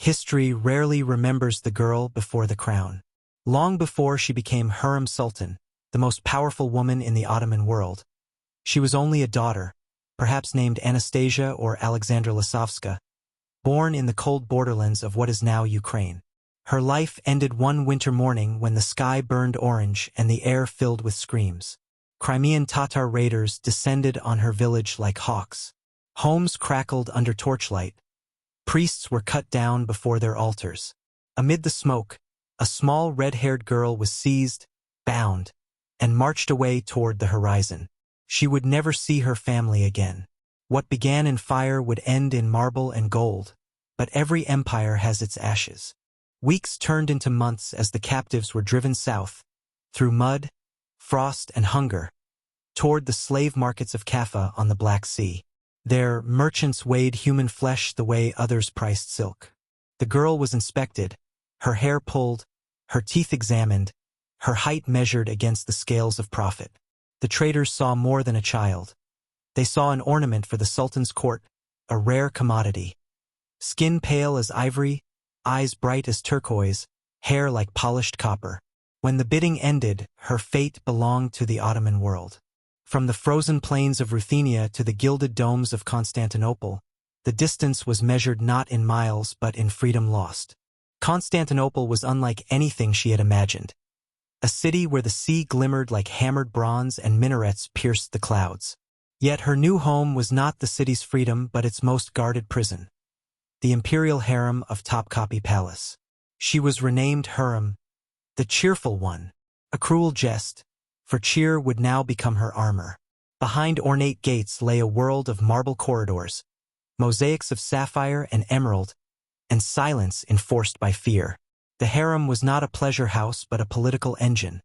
history rarely remembers the girl before the crown. Long before she became Hurrem Sultan, the most powerful woman in the Ottoman world, she was only a daughter, perhaps named Anastasia or Alexandra Lisovska, born in the cold borderlands of what is now Ukraine. Her life ended one winter morning when the sky burned orange and the air filled with screams. Crimean Tatar raiders descended on her village like hawks. Homes crackled under torchlight. Priests were cut down before their altars. Amid the smoke, a small red-haired girl was seized, bound, and marched away toward the horizon. She would never see her family again. What began in fire would end in marble and gold, but every empire has its ashes. Weeks turned into months as the captives were driven south, through mud, frost, and hunger, toward the slave markets of Kaffa on the Black Sea. There, merchants weighed human flesh the way others priced silk. The girl was inspected, her hair pulled, her teeth examined, her height measured against the scales of profit. The traders saw more than a child. They saw an ornament for the Sultan's court, a rare commodity. Skin pale as ivory, eyes bright as turquoise, hair like polished copper. When the bidding ended, her fate belonged to the Ottoman world. From the frozen plains of Ruthenia to the gilded domes of Constantinople, the distance was measured not in miles but in freedom lost. Constantinople was unlike anything she had imagined. A city where the sea glimmered like hammered bronze and minarets pierced the clouds. Yet her new home was not the city's freedom but its most guarded prison, the imperial harem of Topkapi Palace. She was renamed Hurrem, the cheerful one, a cruel jest, for cheer would now become her armor. Behind ornate gates lay a world of marble corridors, mosaics of sapphire and emerald, and silence enforced by fear. The harem was not a pleasure house but a political engine,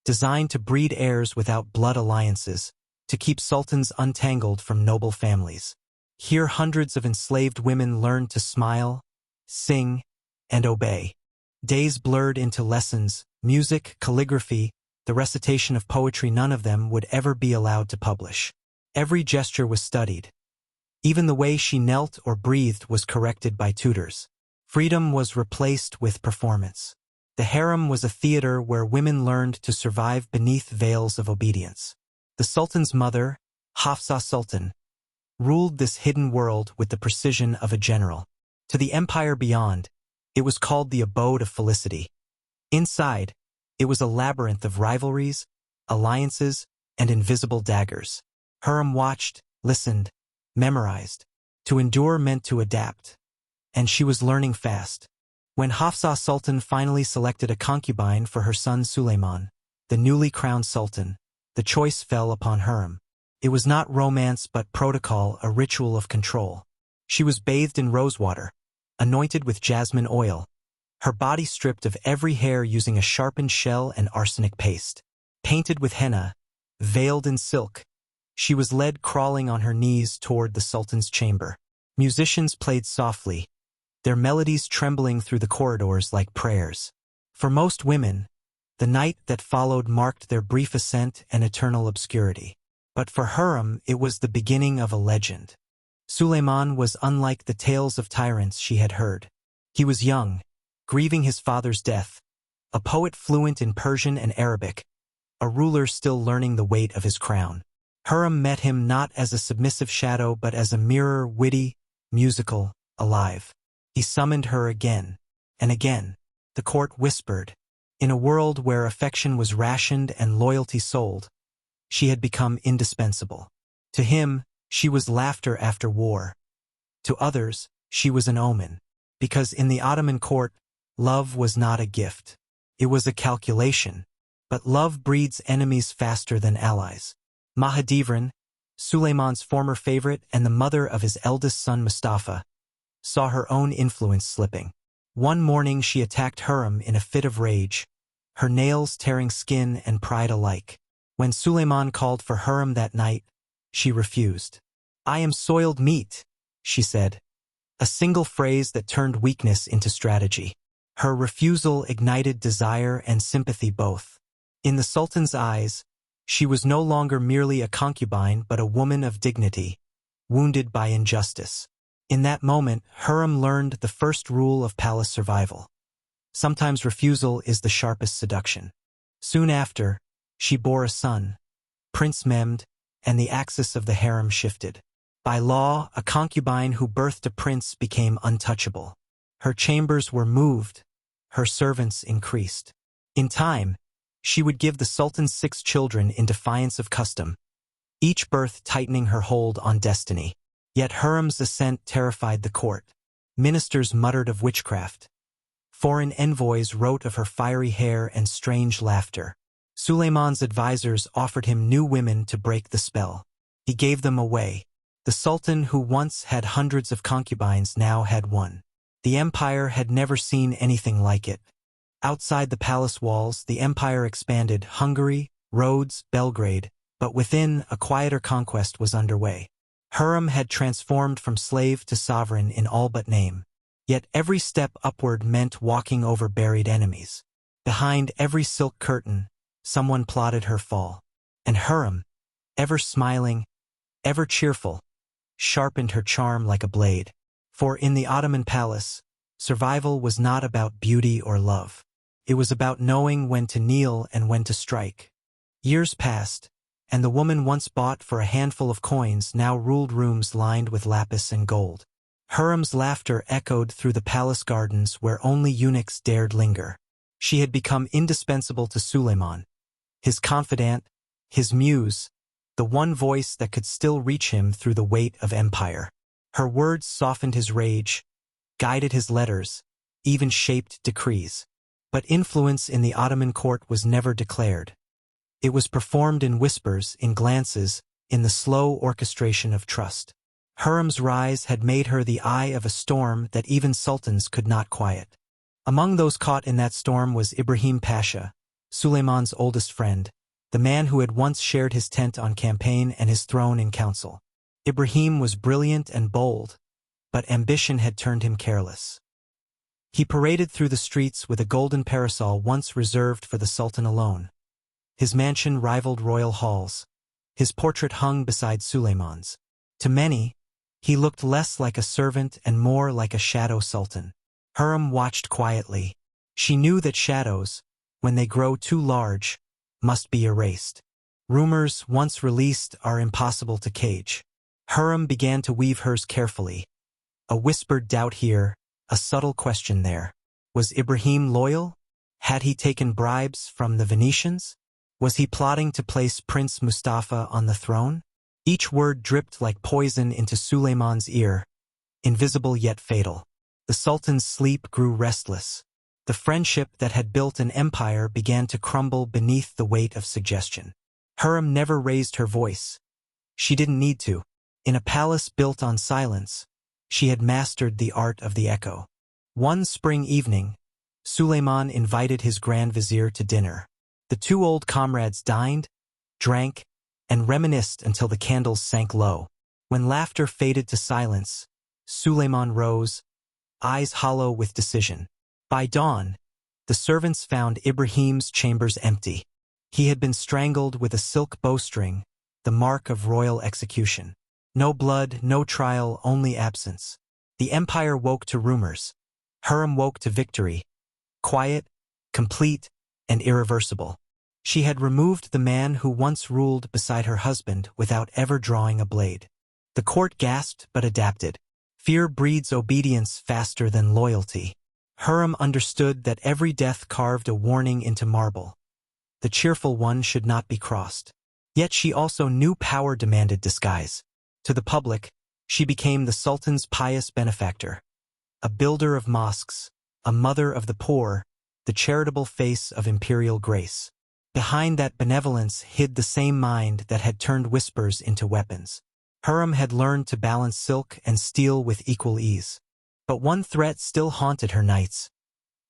designed to breed heirs without blood alliances, to keep sultans untangled from noble families. Here hundreds of enslaved women learned to smile, sing, and obey. Days blurred into lessons, music, calligraphy, the recitation of poetry none of them would ever be allowed to publish. Every gesture was studied. Even the way she knelt or breathed was corrected by tutors. Freedom was replaced with performance. The harem was a theater where women learned to survive beneath veils of obedience. The Sultan's mother, Hafsa Sultan, ruled this hidden world with the precision of a general. To the empire beyond, it was called the abode of felicity. Inside, it was a labyrinth of rivalries, alliances, and invisible daggers. Hurrem watched, listened, memorized. To endure meant to adapt. And she was learning fast. When Hafsa Sultan finally selected a concubine for her son Suleiman, the newly crowned sultan, the choice fell upon Hurrem. It was not romance but protocol, a ritual of control. She was bathed in rosewater, anointed with jasmine oil, her body stripped of every hair using a sharpened shell and arsenic paste. Painted with henna, veiled in silk, she was led crawling on her knees toward the sultan's chamber. Musicians played softly, their melodies trembling through the corridors like prayers. For most women, the night that followed marked their brief ascent and eternal obscurity. But for Hurrem, it was the beginning of a legend. Suleiman was unlike the tales of tyrants she had heard. He was young, grieving his father's death, a poet fluent in Persian and Arabic, a ruler still learning the weight of his crown. Hurrem met him not as a submissive shadow but as a mirror, witty, musical, alive. He summoned her again and again. The court whispered. In a world where affection was rationed and loyalty sold, she had become indispensable. To him, she was laughter after war. To others, she was an omen. Because in the Ottoman court, love was not a gift. It was a calculation. But love breeds enemies faster than allies. Mahidevran, Suleiman's former favorite and the mother of his eldest son Mustafa, saw her own influence slipping. One morning she attacked Hurrem in a fit of rage, her nails tearing skin and pride alike. When Suleiman called for Hurrem that night, she refused. "I am soiled meat," she said, a single phrase that turned weakness into strategy. Her refusal ignited desire and sympathy both. In the Sultan's eyes, she was no longer merely a concubine but a woman of dignity, wounded by injustice. In that moment, Hurrem learned the first rule of palace survival. Sometimes refusal is the sharpest seduction. Soon after, she bore a son, Prince Mehmed, and the axis of the harem shifted. By law, a concubine who birthed a prince became untouchable. Her chambers were moved, her servants increased. In time, she would give the sultan's 6 children in defiance of custom, each birth tightening her hold on destiny. Yet Hurrem's ascent terrified the court. Ministers muttered of witchcraft. Foreign envoys wrote of her fiery hair and strange laughter. Suleiman's advisors offered him new women to break the spell. He gave them away. The sultan, who once had hundreds of concubines, now had one. The empire had never seen anything like it. Outside the palace walls, the empire expanded: Hungary, Rhodes, Belgrade, but within, a quieter conquest was underway. Hurrem had transformed from slave to sovereign in all but name. Yet every step upward meant walking over buried enemies. Behind every silk curtain, someone plotted her fall. And Hurrem, ever smiling, ever cheerful, sharpened her charm like a blade. For in the Ottoman palace, survival was not about beauty or love. It was about knowing when to kneel and when to strike. Years passed, and the woman once bought for a handful of coins now ruled rooms lined with lapis and gold. Hurrem's laughter echoed through the palace gardens where only eunuchs dared linger. She had become indispensable to Suleiman, his confidant, his muse, the one voice that could still reach him through the weight of empire. Her words softened his rage, guided his letters, even shaped decrees. But influence in the Ottoman court was never declared. It was performed in whispers, in glances, in the slow orchestration of trust. Hurrem's rise had made her the eye of a storm that even sultans could not quiet. Among those caught in that storm was Ibrahim Pasha, Suleiman's oldest friend, the man who had once shared his tent on campaign and his throne in council. Ibrahim was brilliant and bold, but ambition had turned him careless. He paraded through the streets with a golden parasol once reserved for the sultan alone. His mansion rivaled royal halls. His portrait hung beside Suleiman's. To many, he looked less like a servant and more like a shadow sultan. Hurrem watched quietly. She knew that shadows, when they grow too large, must be erased. Rumors, once released, are impossible to cage. Hurrem began to weave hers carefully. A whispered doubt here, a subtle question there. Was Ibrahim loyal? Had he taken bribes from the Venetians? Was he plotting to place Prince Mustafa on the throne? Each word dripped like poison into Suleiman's ear, invisible yet fatal. The sultan's sleep grew restless. The friendship that had built an empire began to crumble beneath the weight of suggestion. Hurrem never raised her voice. She didn't need to. In a palace built on silence, she had mastered the art of the echo. One spring evening, Suleiman invited his grand vizier to dinner. The 2 old comrades dined, drank, and reminisced until the candles sank low. When laughter faded to silence, Suleiman rose, eyes hollow with decision. By dawn, the servants found Ibrahim's chambers empty. He had been strangled with a silk bowstring, the mark of royal execution. No blood, no trial, only absence. The empire woke to rumors. Hurrem woke to victory. Quiet, complete, and irreversible. She had removed the man who once ruled beside her husband without ever drawing a blade. The court gasped but adapted. Fear breeds obedience faster than loyalty. Hurrem understood that every death carved a warning into marble. The cheerful one should not be crossed. Yet she also knew power demanded disguise. To the public, she became the sultan's pious benefactor, a builder of mosques, a mother of the poor, the charitable face of imperial grace. Behind that benevolence hid the same mind that had turned whispers into weapons. Hurrem had learned to balance silk and steel with equal ease. But one threat still haunted her nights.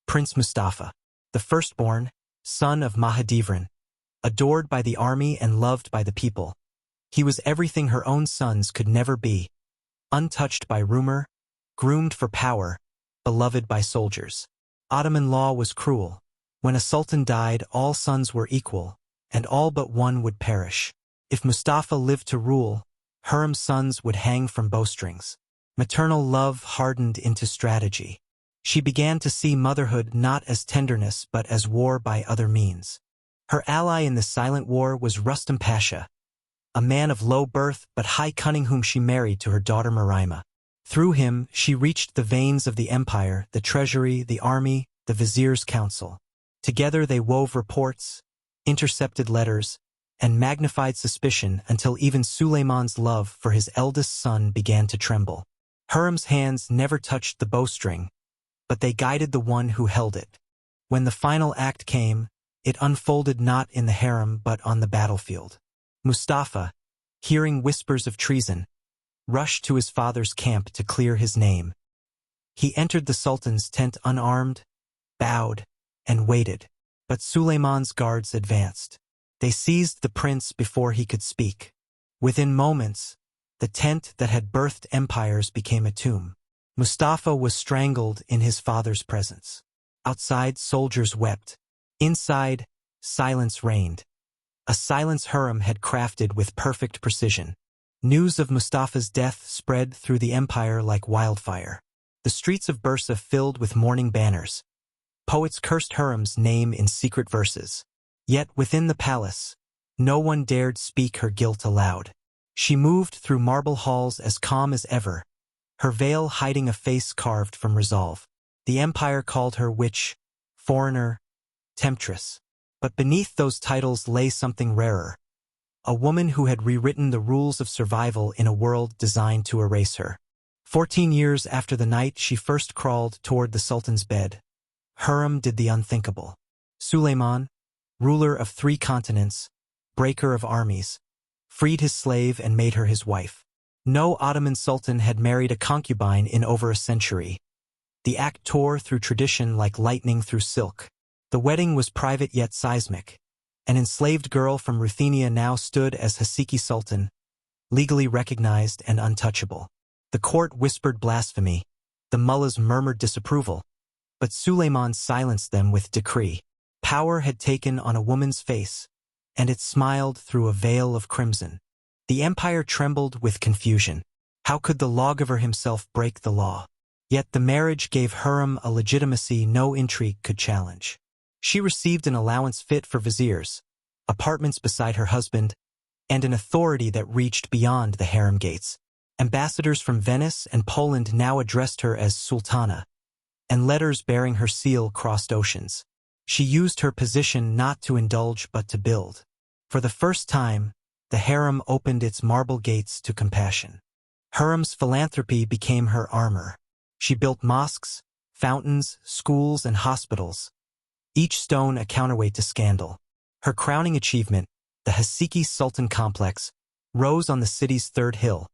Prince Mustafa, the firstborn, son of Mahidevran, adored by the army and loved by the people. He was everything her own sons could never be, untouched by rumor, groomed for power, beloved by soldiers. Ottoman law was cruel. When a sultan died, all sons were equal, and all but one would perish. If Mustafa lived to rule, Hurrem's sons would hang from bowstrings. Maternal love hardened into strategy. She began to see motherhood not as tenderness but as war by other means. Her ally in the silent war was Rustam Pasha, a man of low birth but high cunning whom she married to her daughter Marima. Through him, she reached the veins of the empire, the treasury, the army, the vizier's council. Together they wove reports, intercepted letters, and magnified suspicion until even Suleiman's love for his eldest son began to tremble. Hurrem's hands never touched the bowstring, but they guided the one who held it. When the final act came, it unfolded not in the harem but on the battlefield. Mustafa, hearing whispers of treason, rushed to his father's camp to clear his name. He entered the sultan's tent unarmed, bowed, and waited, but Suleiman's guards advanced. They seized the prince before he could speak. Within moments, the tent that had birthed empires became a tomb. Mustafa was strangled in his father's presence. Outside, soldiers wept. Inside, silence reigned. A silence Hurrem had crafted with perfect precision. News of Mustafa's death spread through the empire like wildfire. The streets of Bursa filled with mourning banners. Poets cursed Hurrem's name in secret verses. Yet within the palace, no one dared speak her guilt aloud. She moved through marble halls as calm as ever, her veil hiding a face carved from resolve. The empire called her witch, foreigner, temptress. But beneath those titles lay something rarer. A woman who had rewritten the rules of survival in a world designed to erase her. 14 years after the night she first crawled toward the sultan's bed, Hurrem did the unthinkable. Suleiman, ruler of 3 continents, breaker of armies, freed his slave and made her his wife. No Ottoman sultan had married a concubine in over a century. The act tore through tradition like lightning through silk. The wedding was private yet seismic. An enslaved girl from Ruthenia now stood as Hasiki Sultan, legally recognized and untouchable. The court whispered blasphemy. The mullahs murmured disapproval. But Suleiman silenced them with decree. Power had taken on a woman's face, and it smiled through a veil of crimson. The empire trembled with confusion. How could the lawgiver himself break the law? Yet the marriage gave Hurrem a legitimacy no intrigue could challenge. She received an allowance fit for viziers, apartments beside her husband, and an authority that reached beyond the harem gates. Ambassadors from Venice and Poland now addressed her as Sultana, and letters bearing her seal crossed oceans. She used her position not to indulge but to build. For the first time, the harem opened its marble gates to compassion. Hurrem's philanthropy became her armor. She built mosques, fountains, schools, and hospitals, each stone a counterweight to scandal. Her crowning achievement, the Hasiki Sultan Complex, rose on the city's 3rd hill,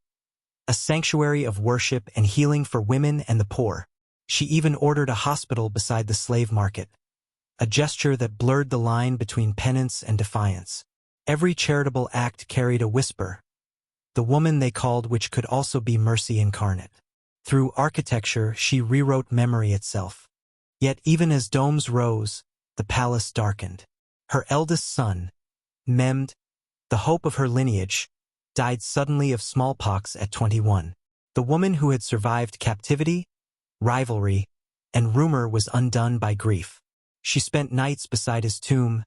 a sanctuary of worship and healing for women and the poor. She even ordered a hospital beside the slave market, a gesture that blurred the line between penance and defiance. Every charitable act carried a whisper, the woman they called which could also be mercy incarnate. Through architecture, she rewrote memory itself. Yet even as domes rose, the palace darkened. Her eldest son, Mehmed, the hope of her lineage, died suddenly of smallpox at 21. The woman who had survived captivity, rivalry, and rumor was undone by grief. She spent nights beside his tomb,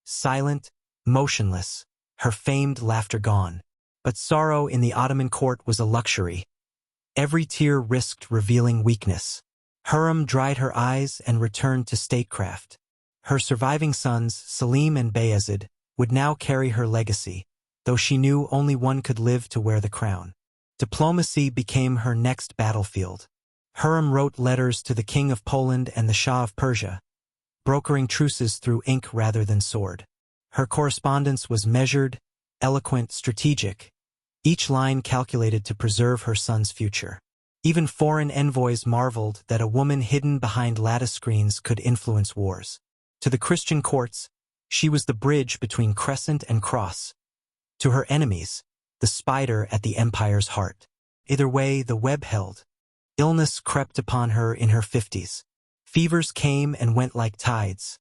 silent, motionless, her famed laughter gone. But sorrow in the Ottoman court was a luxury. Every tear risked revealing weakness. Hurrem dried her eyes and returned to statecraft. Her surviving sons, Selim and Bayezid, would now carry her legacy, though she knew only one could live to wear the crown. Diplomacy became her next battlefield. Hurrem wrote letters to the King of Poland and the Shah of Persia, brokering truces through ink rather than sword. Her correspondence was measured, eloquent, strategic, each line calculated to preserve her son's future. Even foreign envoys marveled that a woman hidden behind lattice screens could influence wars. To the Christian courts, she was the bridge between crescent and cross. To her enemies, the spider at the empire's heart. Either way, the web held. Illness crept upon her in her 50s. Fevers came and went like tides.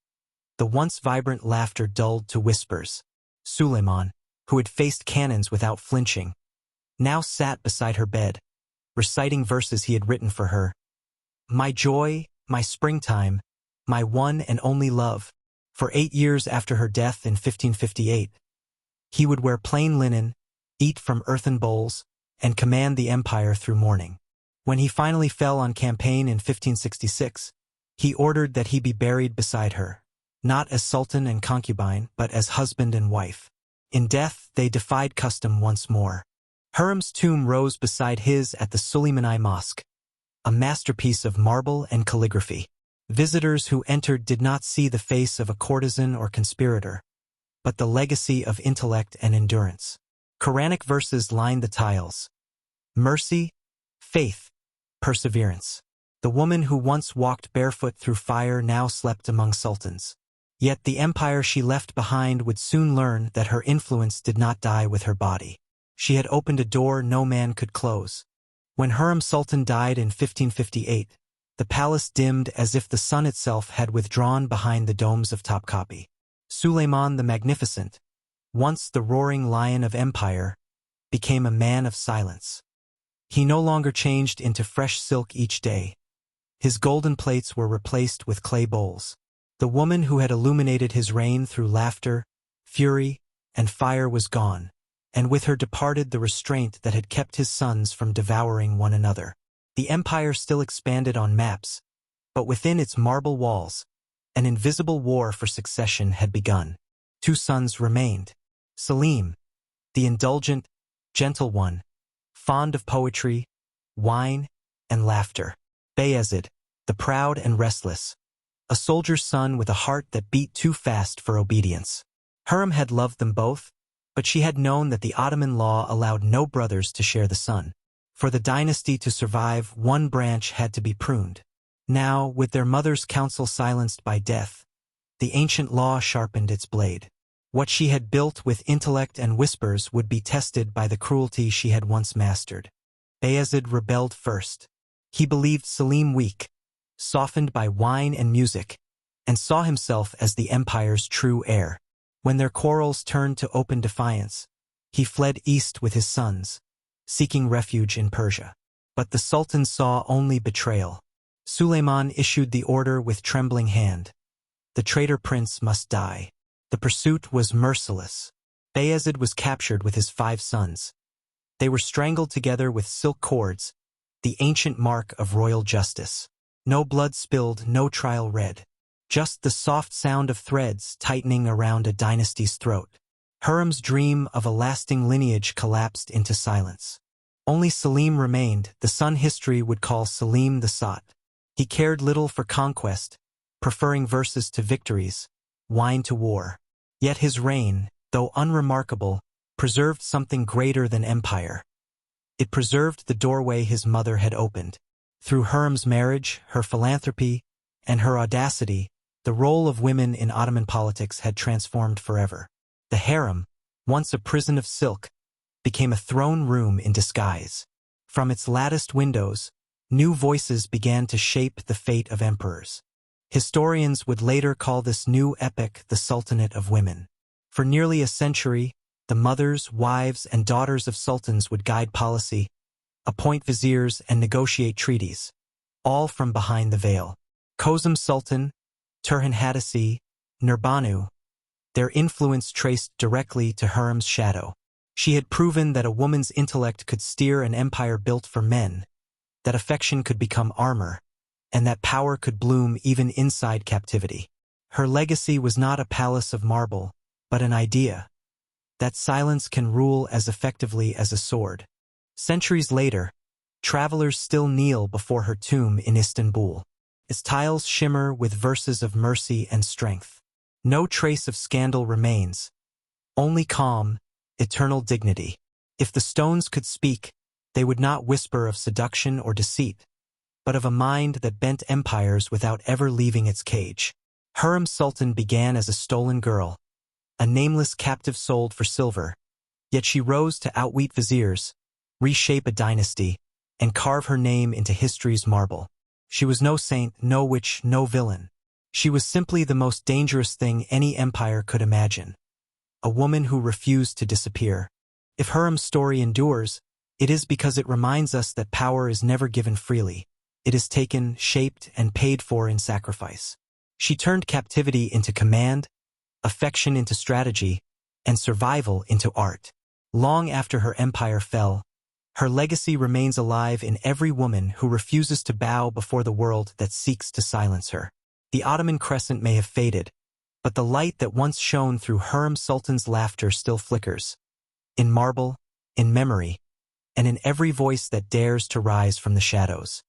The once vibrant laughter dulled to whispers. Suleiman, who had faced cannons without flinching, now sat beside her bed, reciting verses he had written for her. My joy, my springtime, my one and only love. For 8 years after her death in 1558, he would wear plain linen, eat from earthen bowls, and command the empire through mourning. When he finally fell on campaign in 1566, he ordered that he be buried beside her, not as sultan and concubine, but as husband and wife. In death, they defied custom once more. Hurrem's tomb rose beside his at the Suleiman Mosque, a masterpiece of marble and calligraphy. Visitors who entered did not see the face of a courtesan or conspirator, but the legacy of intellect and endurance. Quranic verses lined the tiles. Mercy, faith, perseverance. The woman who once walked barefoot through fire now slept among sultans. Yet the empire she left behind would soon learn that her influence did not die with her body. She had opened a door no man could close. When Hurrem Sultan died in 1558, the palace dimmed as if the sun itself had withdrawn behind the domes of Topkapi. Suleiman the Magnificent, once the roaring lion of empire, became a man of silence. He no longer changed into fresh silk each day. His golden plates were replaced with clay bowls. The woman who had illuminated his reign through laughter, fury, and fire was gone, and with her departed the restraint that had kept his sons from devouring one another. The empire still expanded on maps, but within its marble walls, an invisible war for succession had begun. 2 sons remained. Selim, the indulgent, gentle one, fond of poetry, wine, and laughter. Bayezid, the proud and restless, a soldier's son with a heart that beat too fast for obedience. Hurrem had loved them both, but she had known that the Ottoman law allowed no brothers to share the sun. For the dynasty to survive, one branch had to be pruned. Now, with their mother's counsel silenced by death, the ancient law sharpened its blade. What she had built with intellect and whispers would be tested by the cruelty she had once mastered. Bayezid rebelled first. He believed Selim weak, softened by wine and music, and saw himself as the empire's true heir. When their quarrels turned to open defiance, he fled east with his sons, seeking refuge in Persia. But the Sultan saw only betrayal. Suleiman issued the order with trembling hand. The traitor prince must die. The pursuit was merciless. Bayezid was captured with his 5 sons. They were strangled together with silk cords, the ancient mark of royal justice. No blood spilled, no trial read. Just the soft sound of threads tightening around a dynasty's throat. Hurrem's dream of a lasting lineage collapsed into silence. Only Selim remained, the son history would call Selim the Sot. He cared little for conquest, preferring verses to victories, wine to war. Yet his reign, though unremarkable, preserved something greater than empire. It preserved the doorway his mother had opened. Through Hurrem's marriage, her philanthropy, and her audacity, the role of women in Ottoman politics had transformed forever. The harem, once a prison of silk, became a throne room in disguise. From its latticed windows, new voices began to shape the fate of emperors. Historians would later call this new epoch the Sultanate of Women. For nearly a century, the mothers, wives, and daughters of sultans would guide policy, appoint viziers, and negotiate treaties, all from behind the veil. Kozum Sultan, Turhan Hadisi, Nurbanu, their influence traced directly to Hurrem's shadow. She had proven that a woman's intellect could steer an empire built for men, that affection could become armor, and that power could bloom even inside captivity. Her legacy was not a palace of marble, but an idea, that silence can rule as effectively as a sword. Centuries later, travelers still kneel before her tomb in Istanbul. Its tiles shimmer with verses of mercy and strength. No trace of scandal remains, only calm, eternal dignity. If the stones could speak, they would not whisper of seduction or deceit, but of a mind that bent empires without ever leaving its cage. Hurrem Sultan began as a stolen girl, a nameless captive sold for silver, yet she rose to outwit viziers, reshape a dynasty, and carve her name into history's marble. She was no saint, no witch, no villain. She was simply the most dangerous thing any empire could imagine. A woman who refused to disappear. If Hurrem's story endures, It is because it reminds us that power is never given freely. It is taken, shaped, and paid for in sacrifice. She turned captivity into command, affection into strategy, and survival into art. Long after her empire fell, her legacy remains alive in every woman who refuses to bow before the world that seeks to silence her. The Ottoman crescent may have faded, but the light that once shone through Hurrem Sultan's laughter still flickers, in marble, in memory, and in every voice that dares to rise from the shadows.